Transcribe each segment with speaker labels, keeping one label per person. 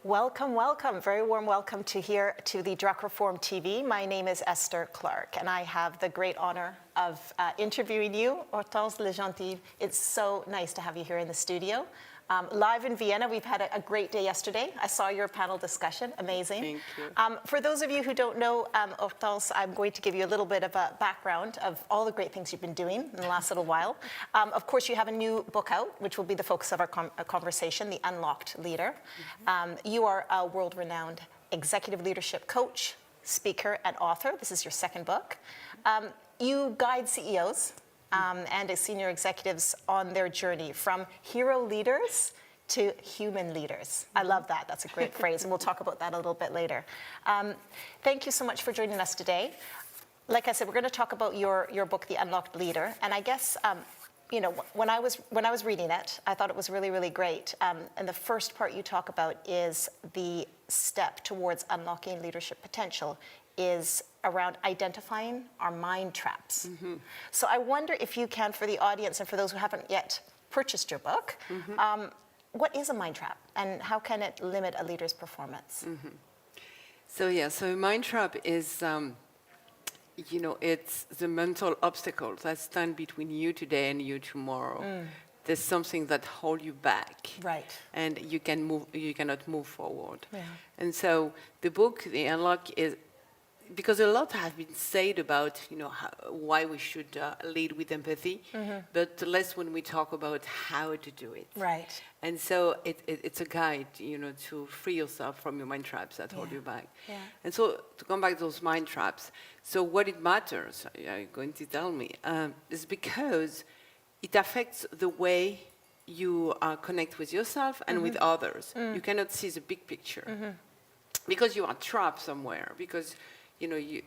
Speaker 1: Welcome, welcome. Very warm welcome to the Drucker Forum TV. My name is Esther Clark, and I have the great honor of interviewing you, Hortense Le Gentil. It's so nice to have you here in the studio. Live in Vienna, we've had a great day yesterday. I saw your panel discussion, amazing.
Speaker 2: Thank you.
Speaker 1: For those of you who don't know Hortense, I'm going to give you a little bit of a background of all the great things you've been doing in the last little while. Of course, you have a new book out, which will be the focus of our conversation, The Unlocked Leader. You are a world-renowned executive leadership coach, speaker, and author. This is your second book. You guide CEOs and senior executives on their journey from hero leaders to human leaders. I love that. That's a great phrase, and we'll talk about that a little bit later. Thank you so much for joining us today. Like I said, we're going to talk about your book, The Unlocked Leader, and I guess you know, when I was reading it, I thought it was really, really great. And the first part you talk about is the step towards unlocking leadership potential is around identifying our mind traps. Mm-hmm. So I wonder if you can, for the audience and for those who haven't yet purchased your book, what is a mind trap and how can it limit a leader's performance?
Speaker 2: Mm-hmm. So a mind trap is, you know, it's the mental obstacle that stand between you today and you tomorrow. There's something that holds you back,
Speaker 1: right? And
Speaker 2: you cannot move forward.
Speaker 1: Yeah.
Speaker 2: And so the book, The Unlock, is because a lot has been said about, you know, why we should lead with empathy, but less when we talk about how to do it.
Speaker 1: Right.
Speaker 2: And so it's a guide, you know, to free yourself from your mind traps that hold you back.
Speaker 1: Yeah.
Speaker 2: And so to come back to those mind traps, so what it matters, you're going to tell me, is because it affects the way you connect with yourself and with others. You cannot see the big picture because you are trapped somewhere, because you know, you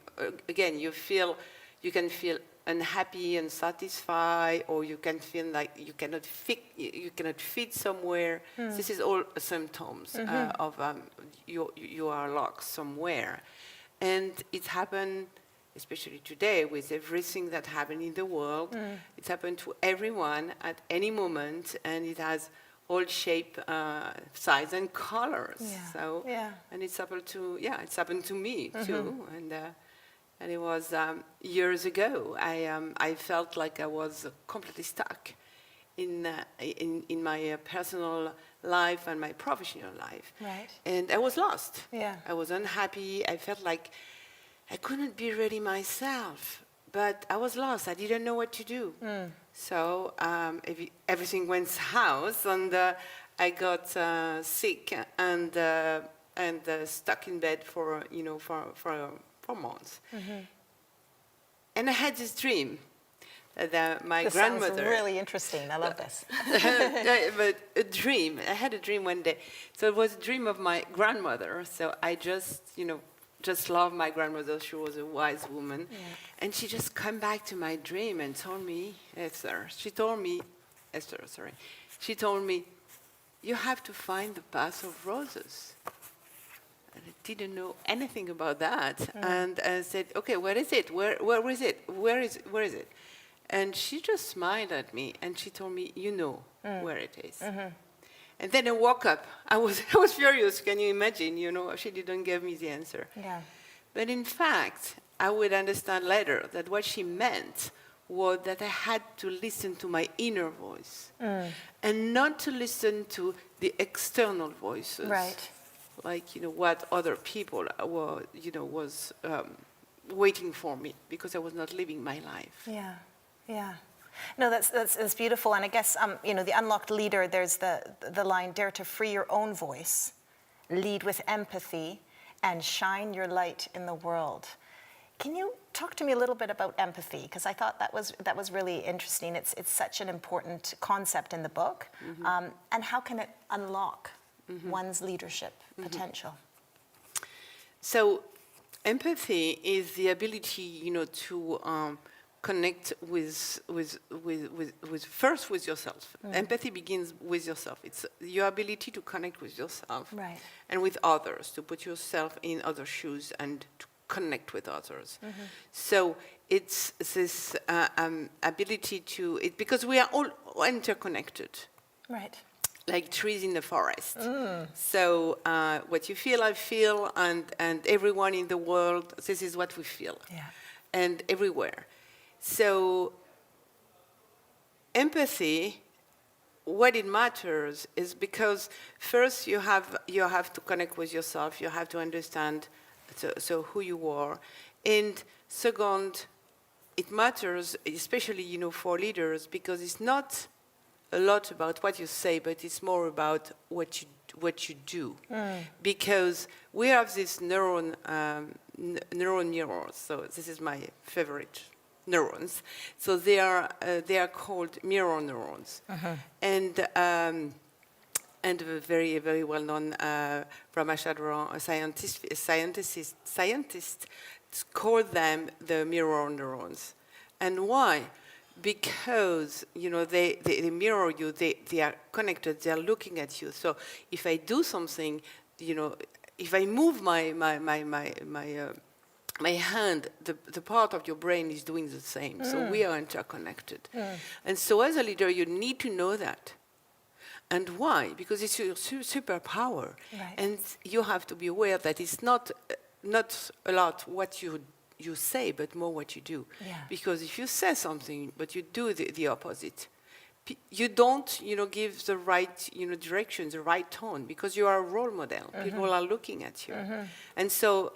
Speaker 2: can feel unhappy, unsatisfied, or you can feel like you cannot fit somewhere. This is all symptoms of you are locked somewhere, and it happened, especially today with everything that happened in the world. It's happened to everyone at any moment, and it has all shape, size, and colors.
Speaker 1: Yeah.
Speaker 2: So, and it's happened to me too. And it was years ago. I felt like I was completely stuck in my personal life and my professional life.
Speaker 1: Right.
Speaker 2: And I was lost.
Speaker 1: Yeah.
Speaker 2: I was unhappy. I felt like I couldn't be really myself. But I was lost. I didn't know what to do. So everything went south, and I got sick and stuck in bed for months. And I had this dream that my grandmother.
Speaker 1: Sounds really interesting. I love this.
Speaker 2: But a dream. I had a dream one day. So it was a dream of my grandmother. So I just loved my grandmother. She was a wise woman. Yeah. And she just came back to my dream and told me, she told me, you have to find the path of roses. And I didn't know anything about that. And I said, okay, where is it? Where is it? Where is it? And she just smiled at me and she told me, you know where it is. And then I woke up. I was furious. Can you imagine? You know, she didn't give me the answer.
Speaker 1: Yeah.
Speaker 2: But in fact, I would understand later that what she meant was that I had to listen to my inner voice and not to listen to the external voices.
Speaker 1: Right.
Speaker 2: Like, you know, what other people were, you know, was waiting for me because I was not living my life.
Speaker 1: Yeah. Yeah. No, that's beautiful, and I guess you know, the unlocked leader. There's the line: dare to free your own voice, lead with empathy, and shine your light in the world. Can you talk to me a little bit about empathy? Because I thought that was really interesting. It's such an important concept in the book, and how can it unlock one's leadership potential?
Speaker 2: So, empathy is the ability, you know, to connect with first with yourself. Empathy begins with yourself. It's your ability to connect with yourself,
Speaker 1: right,
Speaker 2: and with others, to put yourself in other shoes and to connect with others. So it's this ability to because we are all interconnected.
Speaker 1: Right.
Speaker 2: like trees in the forest. So what you feel, I feel, and everyone in the world, this is what we feel.
Speaker 1: Yeah.
Speaker 2: And everywhere. So empathy, what it matters is because first you have to connect with yourself, you have to understand so who you are. And second, it matters, especially for leaders, because it's not a lot about what you say, but it's more about what you do. Because we have this neuron mirrors. So this is my favorite neurons. So they are called mirror neurons, and a very very well known Ramachandran scientists call them the mirror neurons. And why? Because they mirror you, they are connected, they are looking at you. So if I do something, if I move my hand, the part of your brain is doing the same. So we are interconnected. And so as a leader, you need to know that. And why? Because it's your superpower.
Speaker 1: Right.
Speaker 2: And you have to be aware that it's not a lot what you say, but more what you do.
Speaker 1: Yeah.
Speaker 2: Because if you say something, but you do the opposite, you don't, give the right, direction, the right tone, because you are a role model. People are looking at you. And so,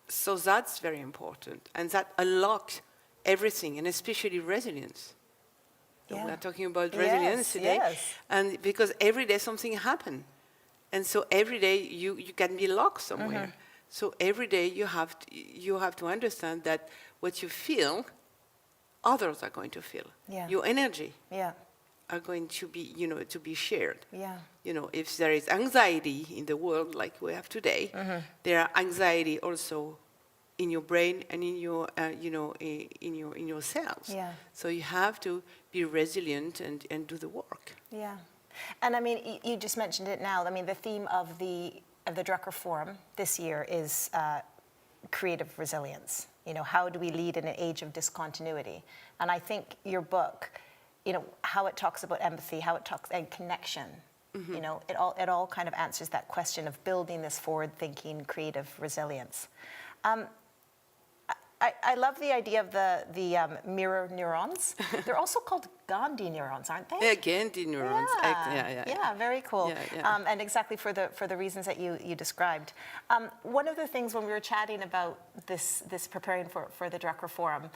Speaker 2: so that's very important. And that unlocks everything, and especially resilience.
Speaker 1: Yeah.
Speaker 2: We are talking about resilience today.
Speaker 1: Yes.
Speaker 2: And because every day something happens. And so every day you can be locked somewhere. So every day you have to understand that what you feel, others are going to feel.
Speaker 1: Yeah.
Speaker 2: Your energy
Speaker 1: Yeah.
Speaker 2: are going to be, to be shared.
Speaker 1: Yeah.
Speaker 2: If there is anxiety in the world like we have today, there are anxiety also in your brain and in your, in your cells.
Speaker 1: Yeah.
Speaker 2: So you have to be resilient and do the work.
Speaker 1: Yeah. And I mean, you just mentioned it now. I mean, the theme of the Drucker Forum this year is creative resilience. How do we lead in an age of discontinuity? And I think your book, how it talks about empathy, how it talks and connection, it all kind of answers that question of building this forward-thinking, creative resilience. I love the idea of the mirror neurons. They're also called Gandhi neurons, aren't they?
Speaker 2: Yeah, Gandhi neurons.
Speaker 1: Yeah, very cool.
Speaker 2: Yeah.
Speaker 1: And exactly for the reasons that you described. One of the things when we were chatting about this preparing for the Drucker Forum,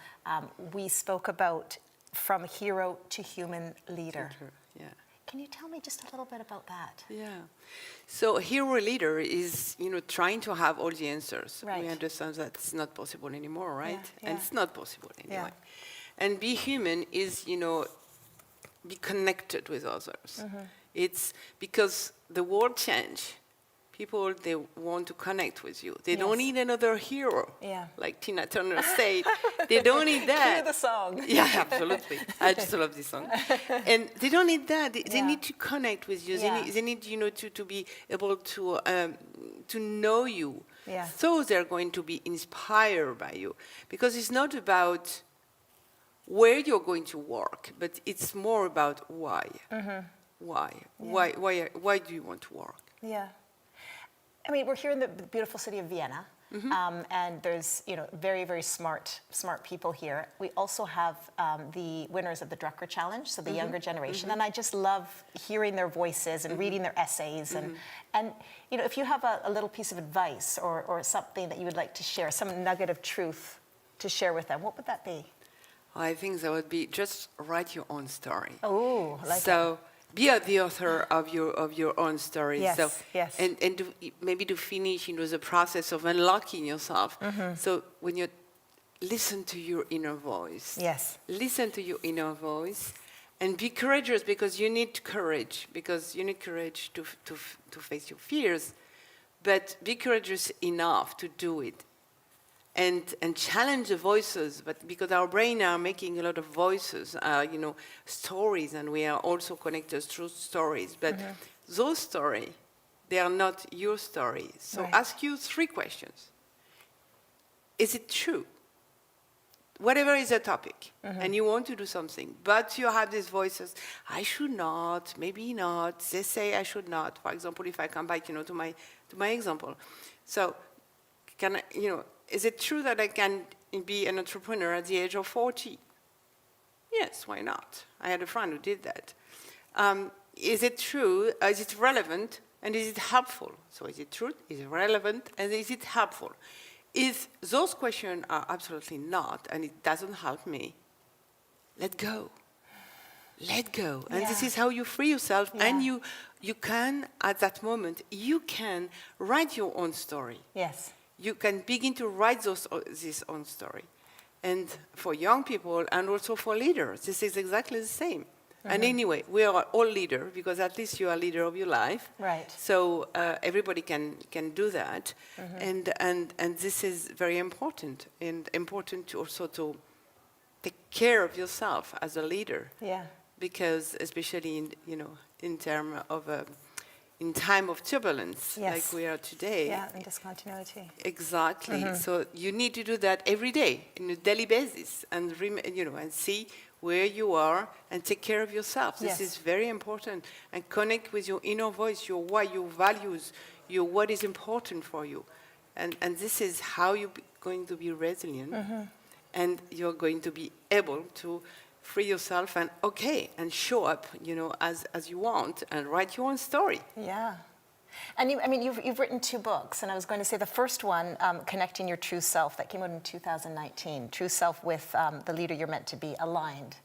Speaker 1: we spoke about from hero to human leader.
Speaker 2: Yeah.
Speaker 1: Can you tell me just a little bit about that?
Speaker 2: Yeah. So hero leader is, trying to have all the answers.
Speaker 1: Right.
Speaker 2: We understand that it's not possible anymore, right?
Speaker 1: Yeah.
Speaker 2: And it's not possible anyway.
Speaker 1: Yeah.
Speaker 2: And be human is, be connected with others. It's because the world changed. People, they want to connect with you. They don't need another hero.
Speaker 1: Yeah.
Speaker 2: Like Tina Turner said. They don't need that.
Speaker 1: Hear the song.
Speaker 2: Yeah, absolutely. I just love this song. And they don't need that. They need to connect with you.
Speaker 1: Yeah.
Speaker 2: They need to be able to know you.
Speaker 1: Yeah.
Speaker 2: So they're going to be inspired by you. Because it's not about where you're going to work, but it's more about why. Why?
Speaker 1: Yeah.
Speaker 2: Why do you want to work?
Speaker 1: Yeah. I mean, we're here in the beautiful city of Vienna, and there's very very smart people here. We also have the winners of the Drucker Challenge, so the younger generation, and I just love hearing their voices and reading their essays. And if you have a little piece of advice or something that you would like to share, some nugget of truth to share with them, what would that be?
Speaker 2: I think that would be just write your own story.
Speaker 1: Oh, like
Speaker 2: so. Be the author of your own story.
Speaker 1: Yes,
Speaker 2: so,
Speaker 1: yes.
Speaker 2: And maybe to finish, the process of unlocking yourself. So when you listen to your inner voice.
Speaker 1: Yes.
Speaker 2: Listen to your inner voice, and be courageous because you need courage. Because you need courage to face your fears, but be courageous enough to do it. And challenge the voices, but because our brain are making a lot of voices, stories, and we are also connected through stories. But those stories, they are not your story. So
Speaker 1: Right.
Speaker 2: ask you 3 questions. Is it true? whatever is a topic, and you want to do something, but you have these voices, I should not, maybe not, they say I should not. For example, if I come back, to my example. So, is it true that I can be an entrepreneur at the age of 40? Yes, why not? I had a friend who did that. Is it true? Is it relevant? And is it helpful? So is it true? Is it relevant? And is it helpful? If those questions are absolutely not, and it doesn't help me, let go. Let go. And this is how you free yourself.
Speaker 1: Yeah.
Speaker 2: And you can, at that moment, you can write your own story.
Speaker 1: Yes.
Speaker 2: You can begin to write this own story. And for young people and also for leaders, this is exactly the same. And anyway, we are all leaders because at least you are leader of your life.
Speaker 1: Right.
Speaker 2: So everybody can do that, and this is very important, and important to also to take care of yourself as a leader.
Speaker 1: Yeah.
Speaker 2: Because especially in time of turbulence like we are today.
Speaker 1: Yeah, and discontinuity.
Speaker 2: Exactly. So you need to do that every day, on a daily basis, and and see where you are and take care of yourself. This is very important. And connect with your inner voice, your why, your values, what is important for you. And this is how you're going to be resilient, and you're going to be able to free yourself and show up, as you want, and write your own story.
Speaker 1: Yeah. And you've written 2 books, and I was going to say the first one, Connecting Your True Self, that came out in 2019. True Self with the leader you're meant to be, aligned.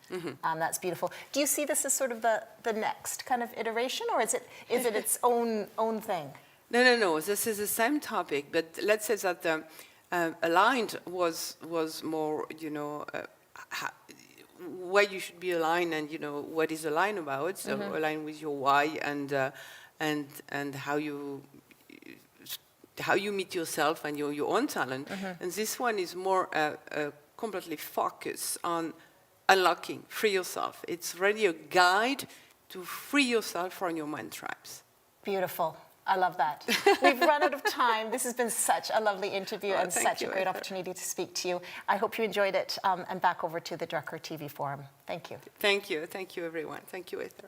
Speaker 1: That's beautiful. Do you see this as sort of the next kind of iteration, or is it its own thing?
Speaker 2: No. This is the same topic, but let's say that aligned was more, why you should be aligned, and what is aligned about. So align with your why and how you meet yourself and your own talent. And this one is more completely focused on unlocking, free yourself. It's really a guide to free yourself from your mind traps.
Speaker 1: Beautiful. I love that. We've run out of time. This has been such a lovely interview and such a great opportunity to speak to you. I hope you enjoyed it, and back over to the Drucker TV Forum. Thank you.
Speaker 2: Thank you. Thank you, everyone. Thank you, Ether.